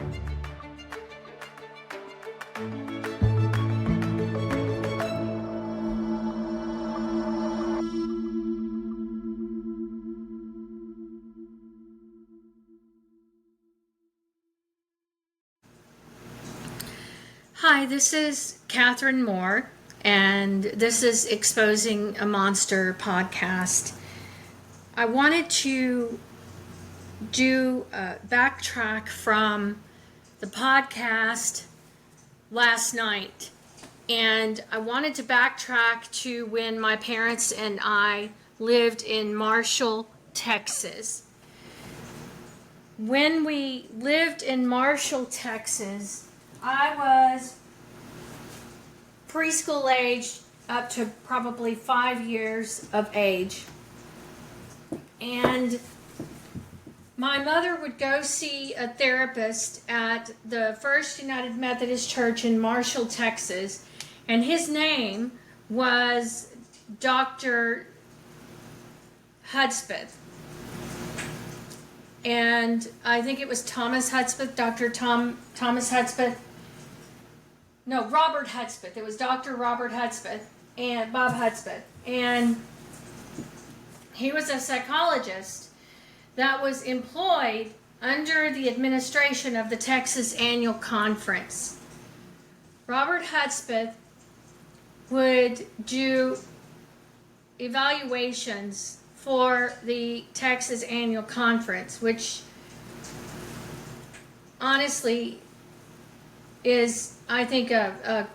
Hi, this is Catherine Moore, and this is Exposing a Monster podcast. I wanted to do a backtrack from the podcast last night, and I wanted to backtrack to when my parents and I lived in Marshall, Texas. When we lived in Marshall, Texas, I was preschool age up to probably 5 years of age. And my mother would go see a therapist at the First United Methodist Church in Marshall, Texas. And his name was Dr. Hudspeth. And I think it was Thomas Hudspeth, Thomas Hudspeth. No, Robert Hudspeth. It was Dr. Robert Hudspeth and Bob Hudspeth. And he was a psychologist that was employed under the administration of the Texas Annual Conference. Robert Hudspeth would do evaluations for the Texas Annual Conference, which honestly is, I think, a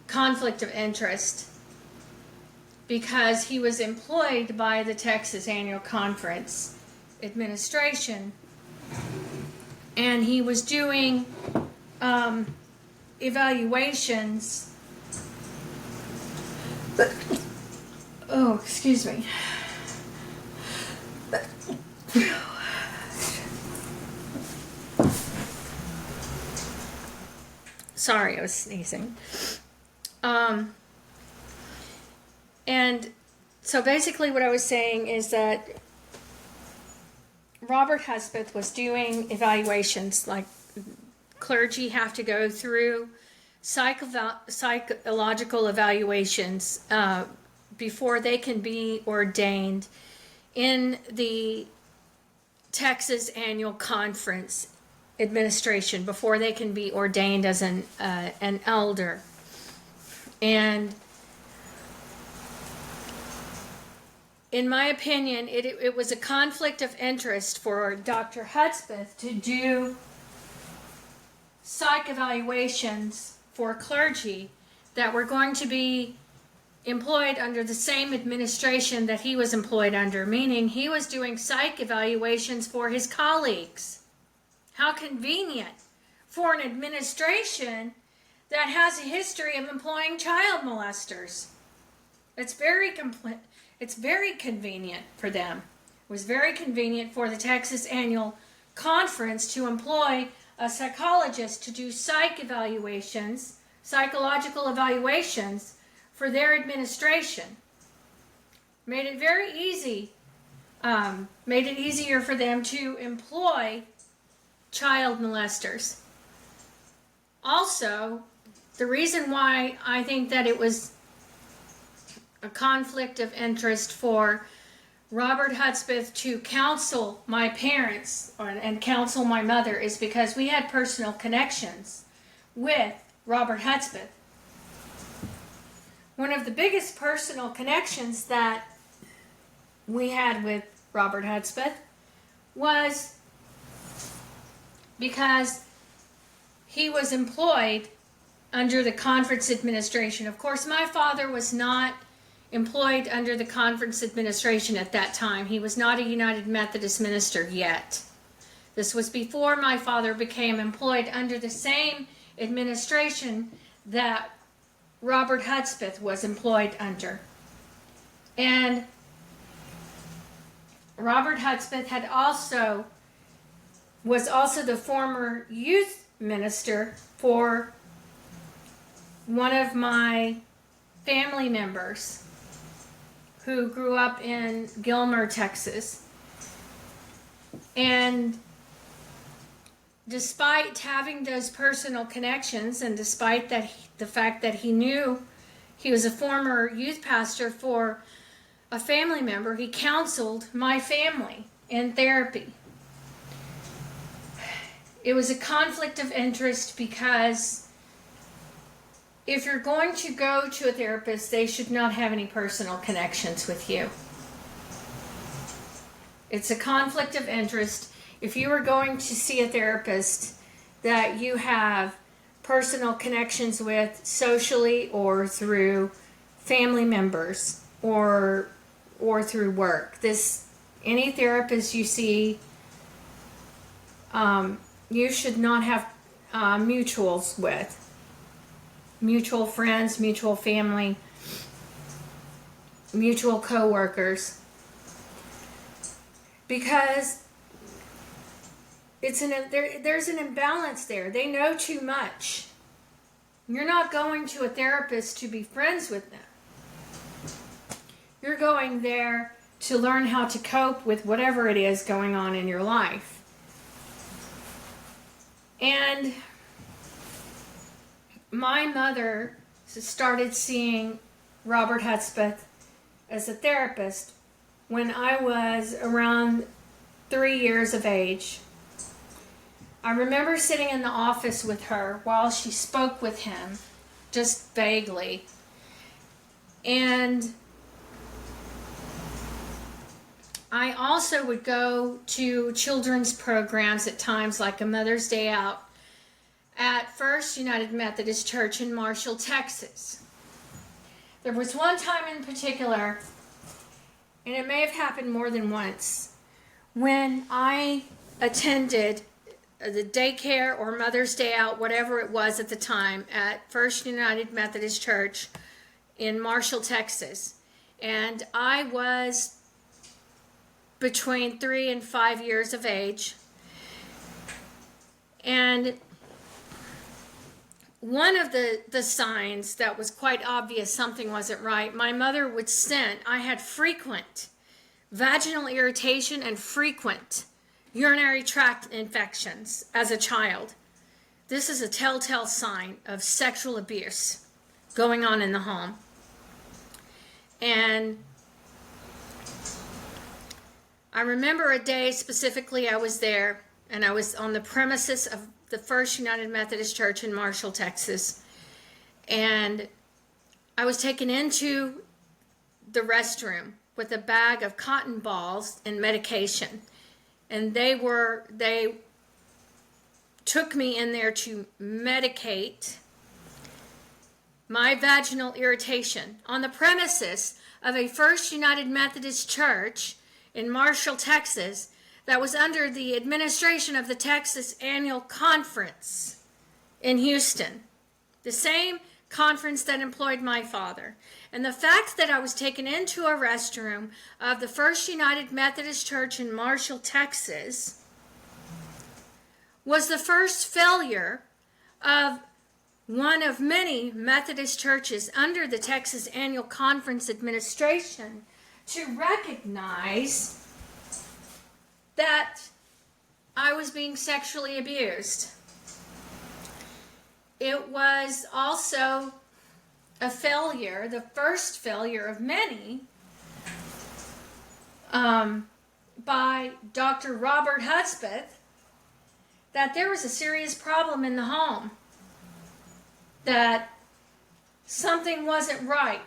conflict of interest, because he was employed by the Texas Annual Conference administration, and he was doing evaluations. Oh, excuse me. Sorry, I was sneezing. And so basically what I was saying is that Robert Hudspeth was doing evaluations like clergy have to go through, psychological evaluations before they can be ordained in the Texas Annual Conference administration, before they can be ordained as an elder. And in my opinion, it was a conflict of interest for Dr. Hudspeth to do psych evaluations for clergy that were going to be employed under the same administration that he was employed under, meaning he was doing psych evaluations for his colleagues. How convenient for an administration that has a history of employing child molesters. It's very convenient for them. It was very convenient for the Texas Annual Conference to employ a psychologist to do psychological evaluations for their administration. Made it very easy, made it easier for them to employ child molesters. Also, the reason why I think that it was a conflict of interest for Robert Hudspeth to counsel my parents and counsel my mother is because we had personal connections with Robert Hudspeth. One of the biggest personal connections that we had with Robert Hudspeth was because he was employed under the conference administration. Of course, my father was not employed under the conference administration at that time. He was not a United Methodist minister yet. This was before my father became employed under the same administration that Robert Hudspeth was employed under. And Robert Hudspeth was also the former youth minister for one of my family members who grew up in Gilmer, Texas. And despite having those personal connections, and despite the fact that he knew he was a former youth pastor for a family member, he counseled my family in therapy. It was a conflict of interest because if you're going to go to a therapist, they should not have any personal connections with you. It's a conflict of interest if you are going to see a therapist that you have personal connections with socially or through family members or through work. Any therapist you see, you should not have mutuals with. Mutual friends, mutual family, mutual co-workers. Because there's an imbalance there. They know too much. You're not going to a therapist to be friends with them. You're going there to learn how to cope with whatever it is going on in your life. And my mother started seeing Robert Hudspeth as a therapist when I was around 3 years of age. I remember sitting in the office with her while she spoke with him, just vaguely. And I also would go to children's programs at times, like a Mother's Day Out at First United Methodist Church in Marshall, Texas. There was one time in particular, and it may have happened more than once, when I attended the daycare or Mother's Day Out, whatever it was at the time, at First United Methodist Church in Marshall, Texas. And I was between 3 and 5 years of age. And one of the signs that was quite obvious something wasn't right, my mother would send, I had frequent vaginal irritation and frequent urinary tract infections as a child. This is a telltale sign of sexual abuse going on in the home. And I remember a day specifically I was there, and I was on the premises of the First United Methodist Church in Marshall, Texas. And I was taken into the restroom with a bag of cotton balls and medication. And they took me in there to medicate my vaginal irritation on the premises of a First United Methodist Church in Marshall, Texas, that was under the administration of the Texas Annual Conference in Houston, the same conference that employed my father. And the fact that I was taken into a restroom of the First United Methodist Church in Marshall, Texas, was the first failure of one of many Methodist churches under the Texas Annual Conference administration to recognize that I was being sexually abused. It was also a failure, the first failure of many, by Dr. Robert Hudspeth, that there was a serious problem in the home, that something wasn't right,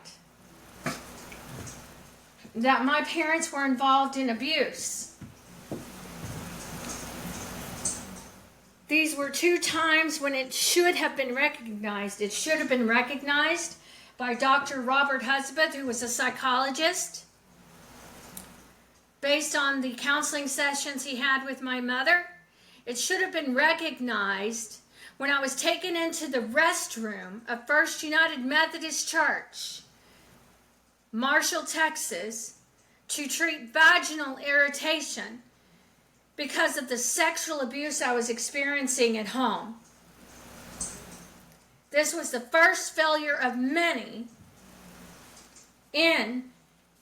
that my parents were involved in abuse. These were 2 times when it should have been recognized. It should have been recognized by Dr. Robert Hudspeth, who was a psychologist, based on the counseling sessions he had with my mother. It should have been recognized when I was taken into the restroom of First United Methodist Church, Marshall, Texas, to treat vaginal irritation because of the sexual abuse I was experiencing at home. This was the first failure of many in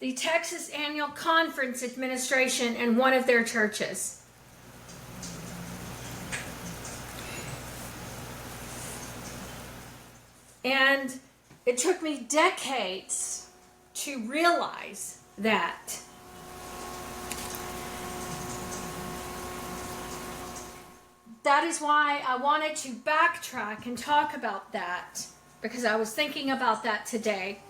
the Texas Annual Conference administration in one of their churches. And it took me decades to realize that. That is why I wanted to backtrack and talk about that, because I was thinking about that today.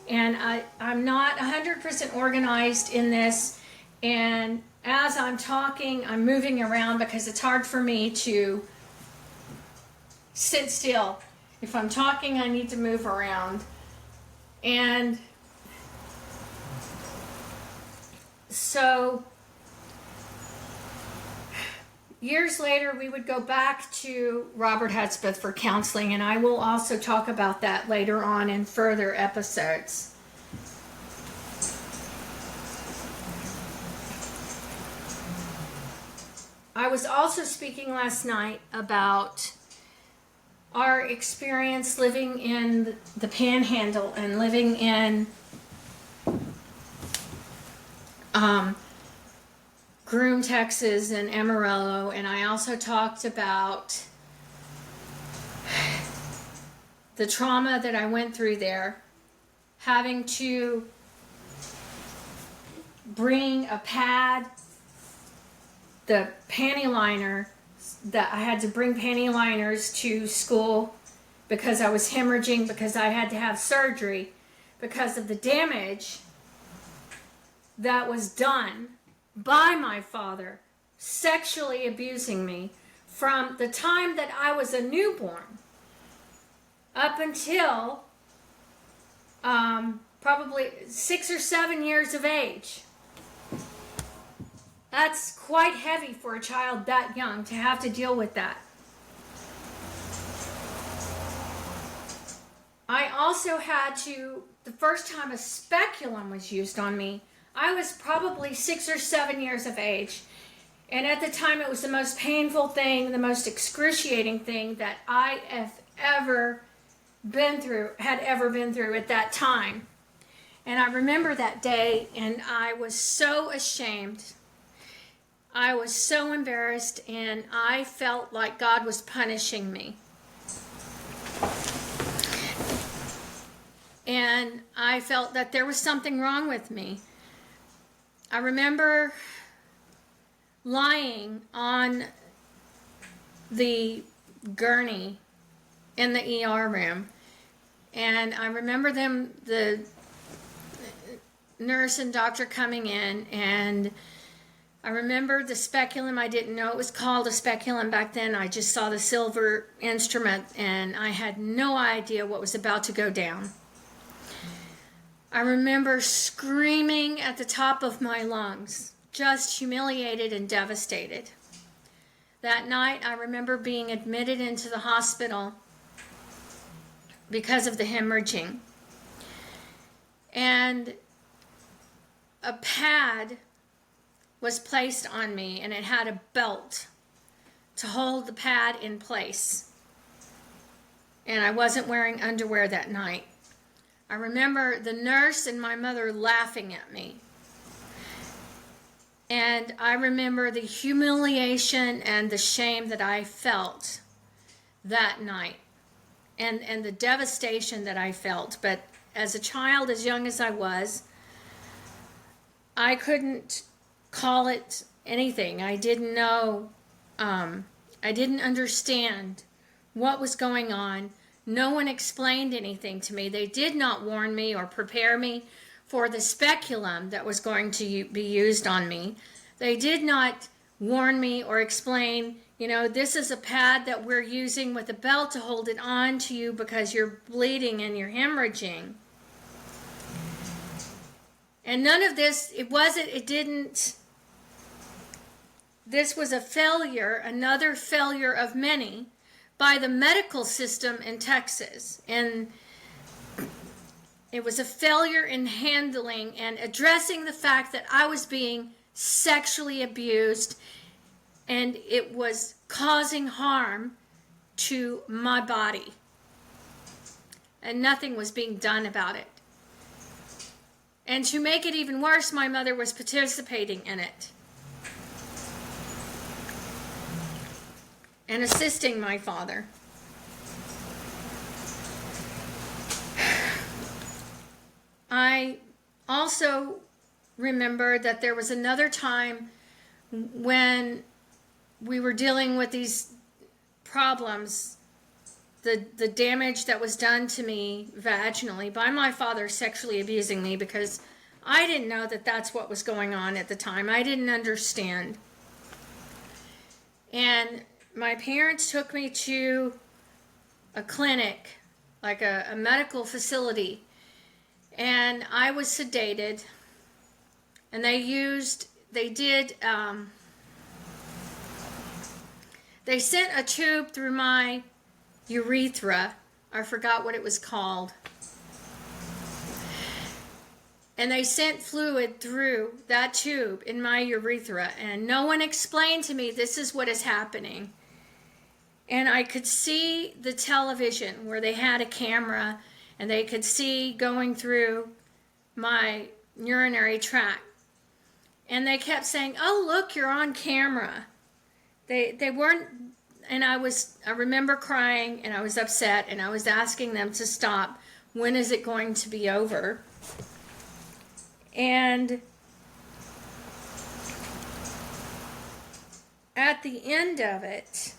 And I'm not 100% organized in this. And as I'm talking, I'm moving around because it's hard for me to sit still. If I'm talking, I need to move around. And so years later, we would go back to Robert Hudspeth for counseling, and I will also talk about that later on in further episodes. I was also speaking last night about our experience living in the Panhandle and living in Groom, Texas, and Amarillo, and I also talked about the trauma that I went through there, having to bring a pad, the panty liner, that I had to bring panty liners to school because I was hemorrhaging, because I had to have surgery because of the damage that was done by my father sexually abusing me from the time that I was a newborn up until probably 6 or 7 years of age. That's quite heavy for a child that young to have to deal with that. I also had to, the first time a speculum was used on me, I was probably 6 or 7 years of age. And at the time, it was the most painful thing, the most excruciating thing that I have ever been through at that time. And I remember that day, and I was so ashamed. I was so embarrassed, and I felt like God was punishing me. And I felt that there was something wrong with me. I remember lying on the gurney in the ER room, and I remember the nurse and doctor coming in, and I remember the speculum. I didn't know it was called a speculum back then. I just saw the silver instrument, and I had no idea what was about to go down. I remember screaming at the top of my lungs, just humiliated and devastated. That night, I remember being admitted into the hospital because of the hemorrhaging. And a pad was placed on me, and it had a belt to hold the pad in place. And I wasn't wearing underwear that night. I remember the nurse and my mother laughing at me. And I remember the humiliation and the shame that I felt that night, and the devastation that I felt. But as a child, as young as I was, I couldn't call it anything. I didn't know, I didn't understand what was going on. No one explained anything to me. They did not warn me or prepare me for the speculum that was going to be used on me. They did not warn me or explain, this is a pad that we're using with a belt to hold it on to you because you're bleeding and you're hemorrhaging. And none of this, this was a failure, another failure of many, by the medical system in Texas. And it was a failure in handling and addressing the fact that I was being sexually abused, and it was causing harm to my body. And nothing was being done about it. And to make it even worse, my mother was participating in it and assisting my father. I also remember that there was another time when we were dealing with these problems, the damage that was done to me vaginally by my father sexually abusing me, because I didn't know that that's what was going on at the time. I didn't understand. And my parents took me to a clinic, like a medical facility, and I was sedated, and they sent a tube through my urethra. I forgot what it was called. And they sent fluid through that tube in my urethra, and no one explained to me this is what is happening. And I could see the television where they had a camera, and they could see going through my urinary tract. And they kept saying, "Oh, look, you're on camera." They weren't, and I remember crying, and I was upset, and I was asking them to stop. When is it going to be over? And at the end of it,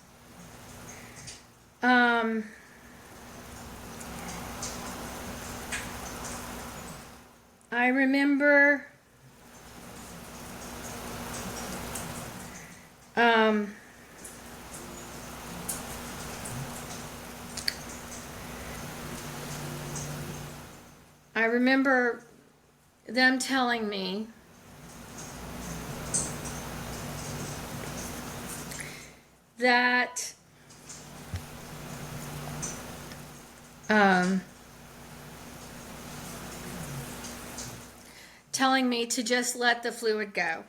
I remember them telling me that telling me to just let the fluid go.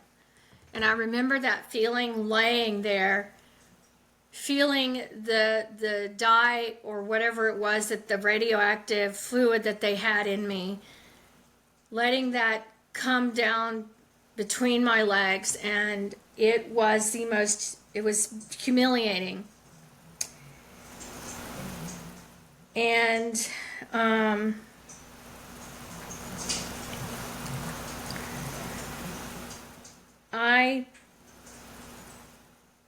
And I remember that feeling, laying there, feeling the dye or whatever it was, that the radioactive fluid that they had in me, letting that come down between my legs, and it was humiliating. And I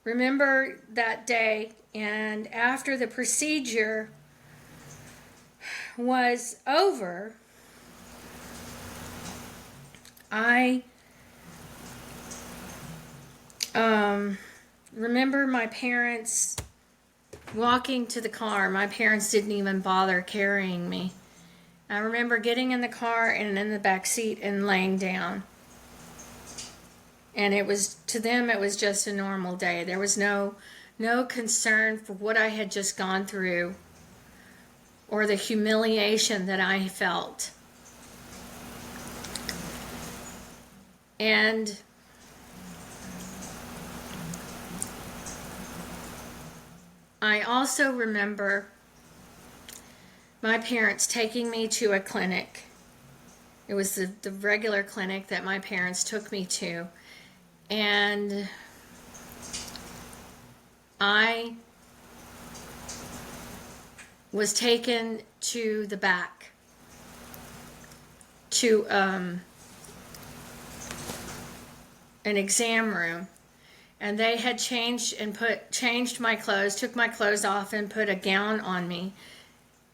remember that day, and after the procedure was over, I remember my parents walking to the car. My parents didn't even bother carrying me. I remember getting in the car and in the back seat and laying down. And to them, it was just a normal day. There was no concern for what I had just gone through or the humiliation that I felt. And I also remember my parents taking me to a clinic. It was the regular clinic that my parents took me to. And I was taken to the back to an exam room, and they had changed my clothes, took my clothes off and put a gown on me,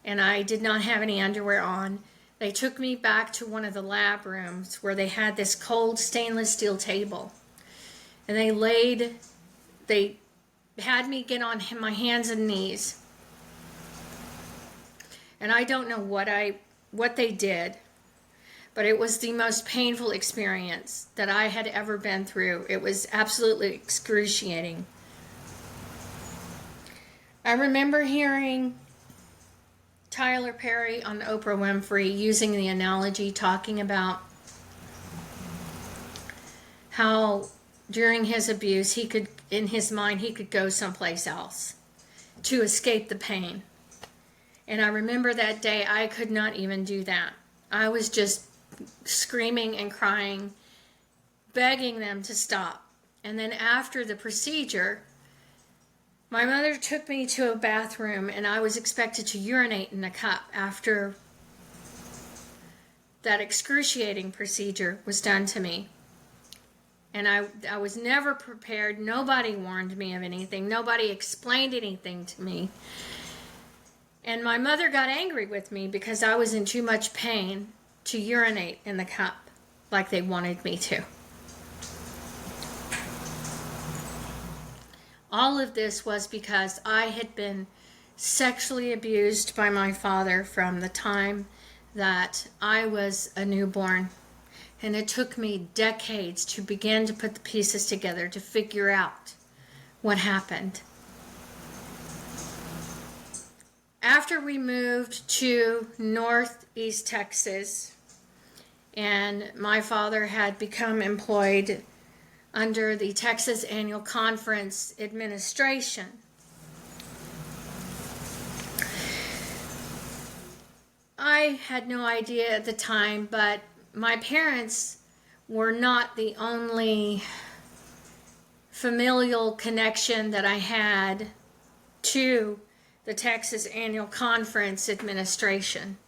and I did not have any underwear on. They took me back to one of the lab rooms where they had this cold stainless steel table. And they had me get on my hands and knees. And I don't know what they did, but it was the most painful experience that I had ever been through. It was absolutely excruciating. I remember hearing Tyler Perry on Oprah Winfrey using the analogy, talking about how during his abuse, in his mind, he could go someplace else to escape the pain. And I remember that day, I could not even do that. I was just screaming and crying, begging them to stop. And then after the procedure, my mother took me to a bathroom, and I was expected to urinate in a cup after that excruciating procedure was done to me. And I was never prepared. Nobody warned me of anything. Nobody explained anything to me. And my mother got angry with me because I was in too much pain to urinate in the cup like they wanted me to. All of this was because I had been sexually abused by my father from the time that I was a newborn. And it took me decades to begin to put the pieces together to figure out what happened. After we moved to Northeast Texas, and my father had become employed under the Texas Annual Conference administration, I had no idea at the time, but my parents were not the only familial connection that I had to the Texas Annual Conference administration.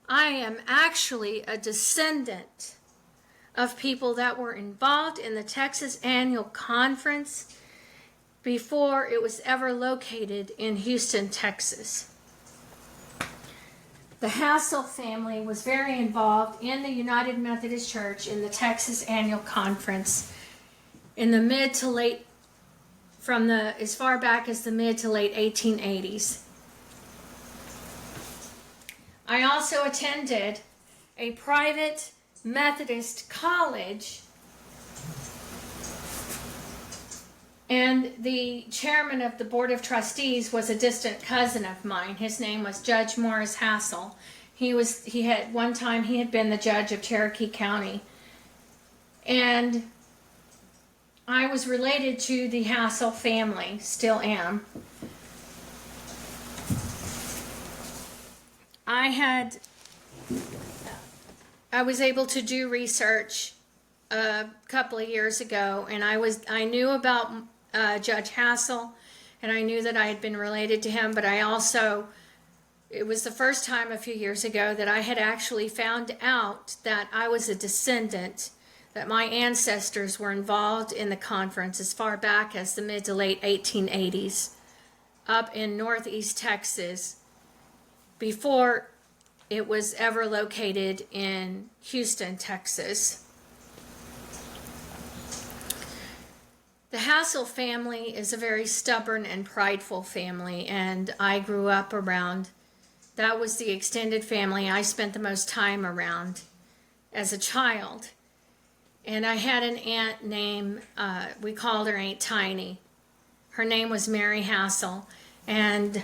I am actually a descendant of people that were involved in the Texas Annual Conference before it was ever located in Houston, Texas. The Hassel family was very involved in the United Methodist Church in the Texas Annual Conference in the mid to late, from the as far back as the mid to late 1880s. I also attended a private Methodist college, and the chairman of the Board of Trustees was a distant cousin of mine. His name was Judge Morris Hassel. He had one time he had been the judge of Cherokee County. And I was related to the Hassel family, still am. I was able to do research a couple of years ago, and I knew about Judge Hassel, and I knew that I had been related to him, but it was the first time a few years ago that I had actually found out that I was a descendant, that my ancestors were involved in the conference as far back as the mid to late 1880s up in Northeast Texas before it was ever located in Houston, Texas. The Hassel family is a very stubborn and prideful family, and I grew up around, that was the extended family I spent the most time around as a child. And I had an aunt named, we called her Aunt Tiny. Her name was Mary Hassel, and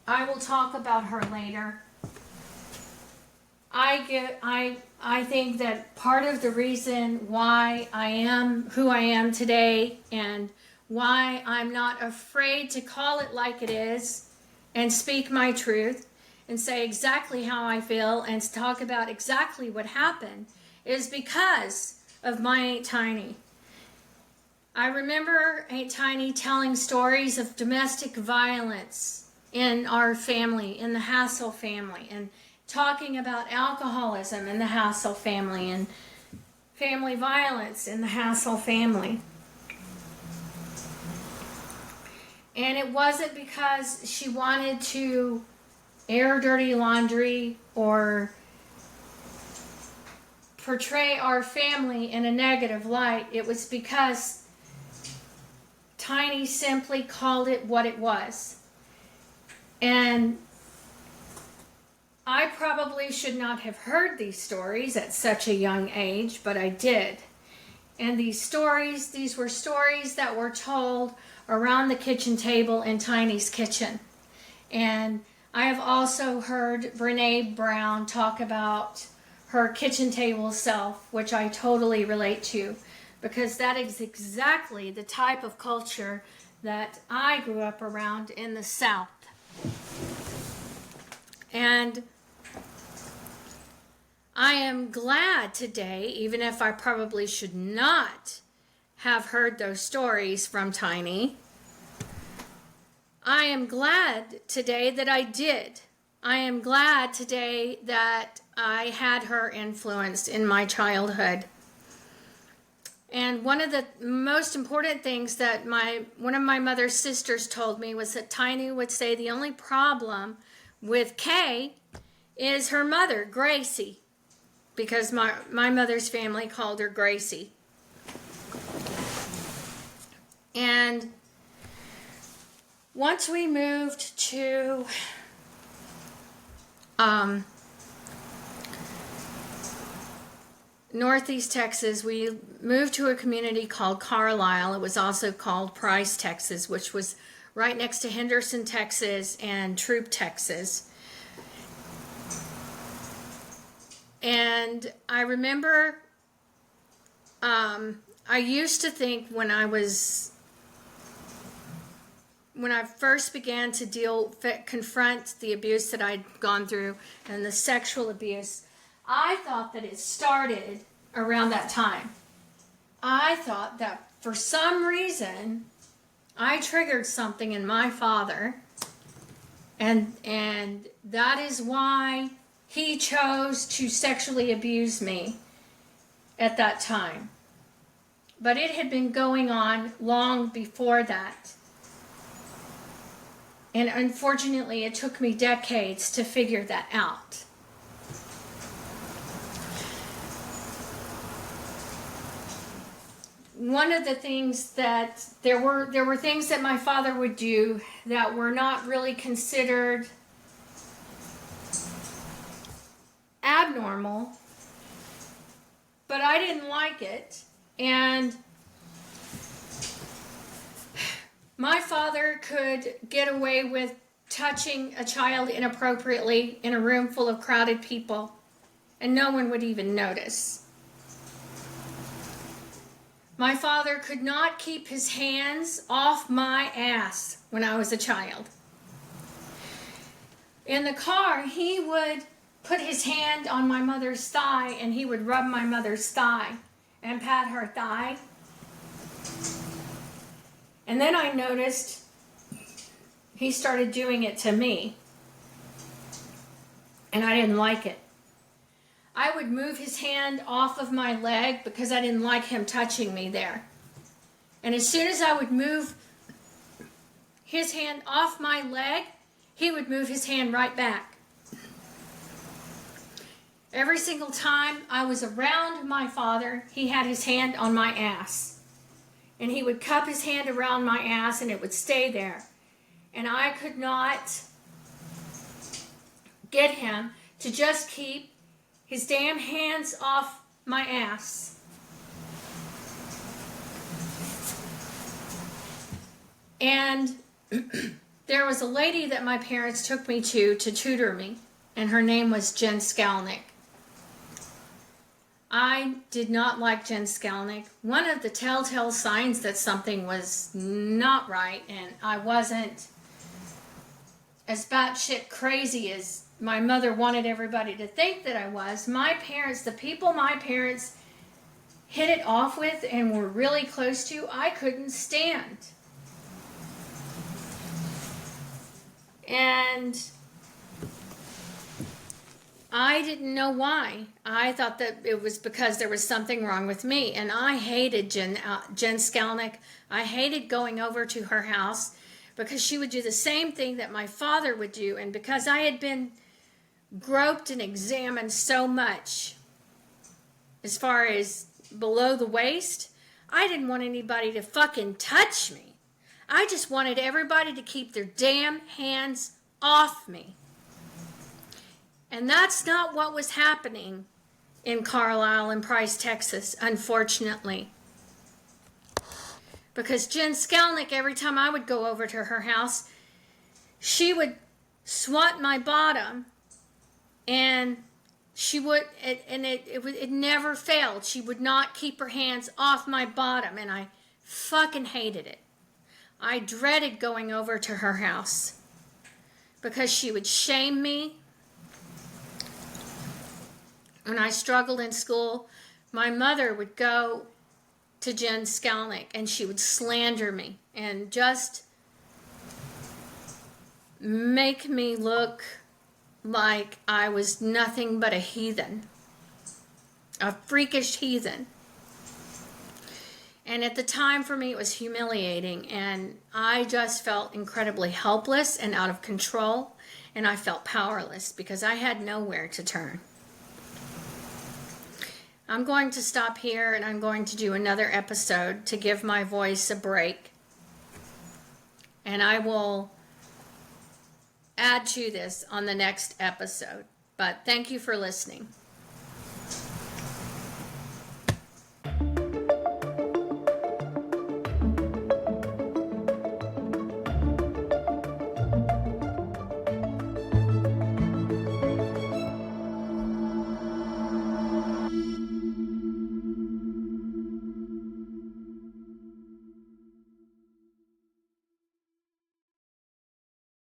I will talk about her later. I think that part of the reason why I am who I am today and why I'm not afraid to call it like it is and speak my truth and say exactly how I feel and talk about exactly what happened is because of my Aunt Tiny. I remember Aunt Tiny telling stories of domestic violence in our family, in the Hassel family, and talking about alcoholism in the Hassel family and family violence in the Hassel family. And it wasn't because she wanted to air dirty laundry or portray our family in a negative light. It was because Tiny simply called it what it was. And I probably should not have heard these stories at such a young age, but I did. And these were stories that were told around the kitchen table in Tiny's kitchen. And I have also heard Brene Brown talk about her kitchen table self, which I totally relate to, because that is exactly the type of culture that I grew up around in the South. And I am glad today, even if I probably should not have heard those stories from Tiny, I am glad today that I did, I am glad today that I had her influence in my childhood. And one of the most important things that one of my mother's sisters told me was that Tiny would say the only problem with Kay is her mother, Gracie, because my mother's family called her Gracie. And once we moved to Northeast Texas, we moved to a community called Carlisle. It was also called Price, Texas, which was right next to Henderson, Texas, and Troop, Texas. And I remember I used to think when I first began to confront the abuse that I'd gone through and the sexual abuse, I thought that it started around that time. I thought that for some reason I triggered something in my father, and that is why he chose to sexually abuse me at that time. But it had been going on long before that. And unfortunately, it took me decades to figure that out. One of the things that there were things that my father would do that were not really considered abnormal, but I didn't like it. And my father could get away with touching a child inappropriately in a room full of crowded people, and no one would even notice. My father could not keep his hands off my ass when I was a child. In the car, he would put his hand on my mother's thigh, and he would rub my mother's thigh and pat her thigh. And then I noticed he started doing it to me, and I didn't like it. I would move his hand off of my leg because I didn't like him touching me there. And as soon as I would move his hand off my leg, he would move his hand right back. Every single time I was around my father, he had his hand on my ass. And he would cup his hand around my ass, and it would stay there. And I could not get him to just keep his damn hands off my ass. And there was a lady that my parents took me to tutor me, and her name was Jen Skalnick. I did not like Jen Skalnick. One of the telltale signs that something was not right, and I wasn't as batshit crazy as my mother wanted everybody to think that I was. My parents, the people my parents hit it off with and were really close to, I couldn't stand. And I didn't know why. I thought that it was because there was something wrong with me. And I hated Jen Skalnick. I hated going over to her house because she would do the same thing that my father would do. And because I had been groped and examined so much as far as below the waist, I didn't want anybody to fucking touch me. I just wanted everybody to keep their damn hands off me. And that's not what was happening in Carlisle and Price, Texas, unfortunately. Because Jen Skalnick, every time I would go over to her house, she would swat my bottom, and she would, it never failed. She would not keep her hands off my bottom, and I fucking hated it. I dreaded going over to her house because she would shame me. When I struggled in school, my mother would go to Jen Skalnick and she would slander me and just make me look like I was nothing but a heathen, a freakish heathen. And at the time for me, it was humiliating, and I just felt incredibly helpless and out of control, and I felt powerless because I had nowhere to turn. I'm going to stop here, and I'm going to do another episode to give my voice a break. And I will add to this on the next episode. But thank you for listening.